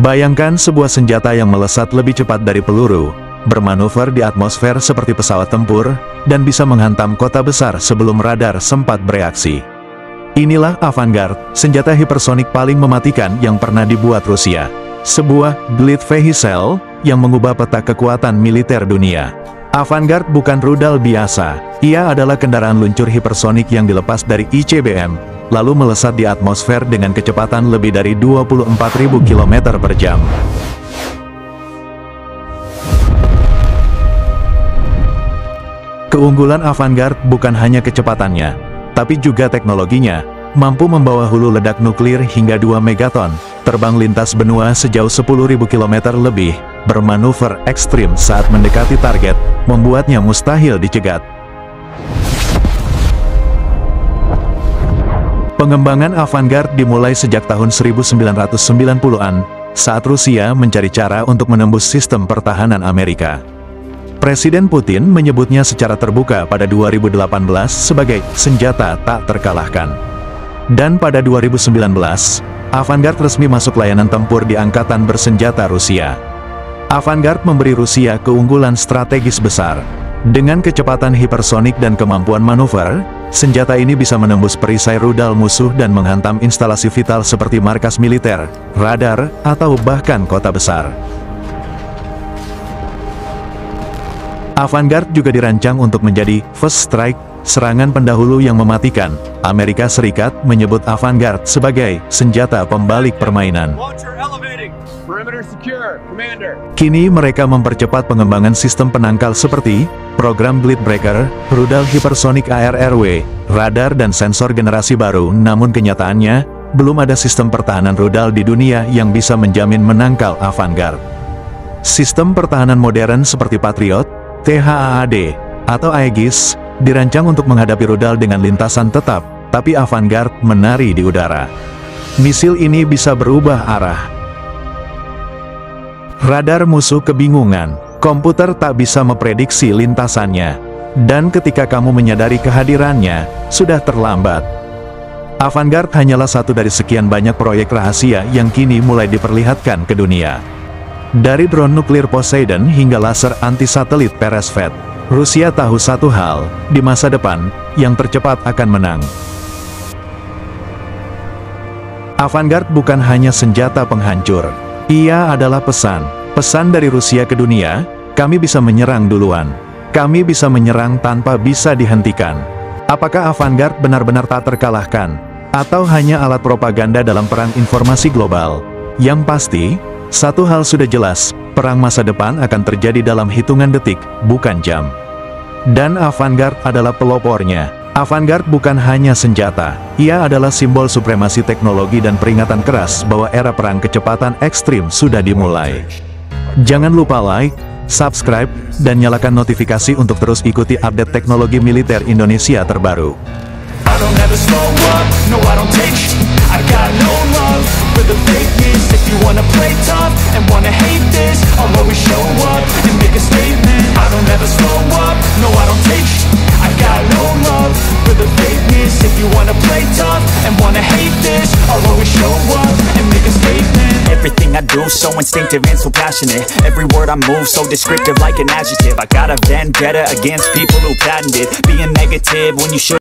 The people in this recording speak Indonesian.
Bayangkan sebuah senjata yang melesat lebih cepat dari peluru, bermanuver di atmosfer seperti pesawat tempur, dan bisa menghantam kota besar sebelum radar sempat bereaksi. Inilah Avangard, senjata hipersonik paling mematikan yang pernah dibuat Rusia. Sebuah Glide vehicle yang mengubah peta kekuatan militer dunia. Avangard bukan rudal biasa, ia adalah kendaraan luncur hipersonik yang dilepas dari ICBM, lalu melesat di atmosfer dengan kecepatan lebih dari 24.000 km per jam. Keunggulan Avangard bukan hanya kecepatannya, tapi juga teknologinya, mampu membawa hulu ledak nuklir hingga 2 megaton, terbang lintas benua sejauh 10.000 km lebih, bermanuver ekstrim saat mendekati target, membuatnya mustahil dicegat. Pengembangan Avangard dimulai sejak tahun 1990-an, saat Rusia mencari cara untuk menembus sistem pertahanan Amerika. Presiden Putin menyebutnya secara terbuka pada 2018 sebagai senjata tak terkalahkan. Dan pada 2019, Avangard resmi masuk layanan tempur di Angkatan Bersenjata Rusia. Avangard memberi Rusia keunggulan strategis besar. Dengan kecepatan hipersonik dan kemampuan manuver, senjata ini bisa menembus perisai rudal musuh dan menghantam instalasi vital seperti markas militer, radar, atau bahkan kota besar. Avangard juga dirancang untuk menjadi first strike, serangan pendahulu yang mematikan. Amerika Serikat menyebut Avangard sebagai senjata pembalik permainan. Kini mereka mempercepat pengembangan sistem penangkal seperti program Glide Breaker, rudal hipersonik ARRW, radar dan sensor generasi baru. Namun kenyataannya, belum ada sistem pertahanan rudal di dunia yang bisa menjamin menangkal Avangard. Sistem pertahanan modern seperti Patriot, THAAD, atau Aegis, dirancang untuk menghadapi rudal dengan lintasan tetap, tapi Avangard menari di udara. Misil ini bisa berubah arah. Radar musuh kebingungan, komputer tak bisa memprediksi lintasannya, dan ketika kamu menyadari kehadirannya, sudah terlambat. Avangard hanyalah satu dari sekian banyak proyek rahasia yang kini mulai diperlihatkan ke dunia. Dari drone nuklir Poseidon hingga laser anti-satelit Peresvet, Rusia tahu satu hal, di masa depan, yang tercepat akan menang. Avangard bukan hanya senjata penghancur, ia adalah pesan dari Rusia ke dunia, kami bisa menyerang duluan. Kami bisa menyerang tanpa bisa dihentikan. Apakah Avangard benar-benar tak terkalahkan? Atau hanya alat propaganda dalam perang informasi global? Yang pasti, satu hal sudah jelas, perang masa depan akan terjadi dalam hitungan detik, bukan jam. Dan Avangard adalah pelopornya. Avangard bukan hanya senjata, ia adalah simbol supremasi teknologi dan peringatan keras bahwa era perang kecepatan ekstrim sudah dimulai. Jangan lupa like, subscribe, dan nyalakan notifikasi untuk terus ikuti update teknologi militer Indonesia terbaru. I don't ever slow up, no I don't take sh**. I got no love for the fakeness. If you wanna play tough and wanna hate this, I'll always show up and make a statement. I don't ever slow up, no I don't take sh**. I got no love for the fakeness. If you wanna play tough and wanna hate this, I'll always show up and make a statement. Everything I do so instinctive and so passionate. Every word I move so descriptive like an adjective. I got a vendetta against people who patented being negative when you should